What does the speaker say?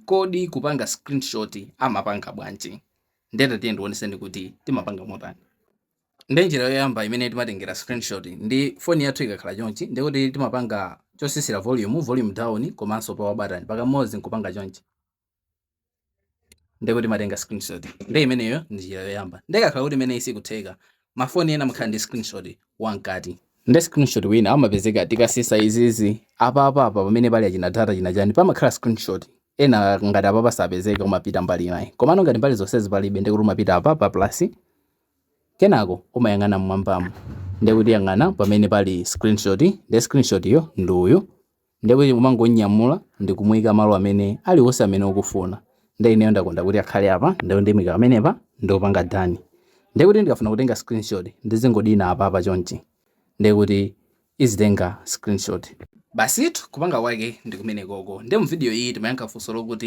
kodi kupanga screenshot amapanga bwanji. Ndeta tiye ndioneseni kuti timapanga motani. Ndi njira yoyamba imene timatengera screenshot ndi phone yathu ikakhala chonchi ndikuti timapanga chosisira volume down komanso power button pakamodzi nkupanga chonchi. Ndikuti matenga screenshot. Ndi imeneyo ndi njira yoyamba. Ndikakhala kuti imene isikutheka mafoni ena makhala ndi screenshot wankati. Ndi screenshot wina amapezeka tikasisa izizi apa pamene pali achina data china chani pamakhala screenshot. Ena ngati apa pasapezeka umapita mbali naye. Komano ngati mbali zonsezi palibe ndikuti umapita apa pa plus kenako umayang'ana mmwambamo. Ndikuti yang'ana pamene pali screenshot, ndi screenshot yo nduyu. Ndikuti umangonyamula ndikumuyika malo amene aliwonse amene ukufuna. Ndi ineyo ndakonda kuti akhale apa ndipo ndimika amenepa ndopanga done. Ndikuti ndikafuna kutenga screenshot ndizingodina apa chonchi. Ndikuti izitenga screenshot. Basitu kupanga kwake ndi kumene koko. Ndi mu video iyi timayankha funso lokuti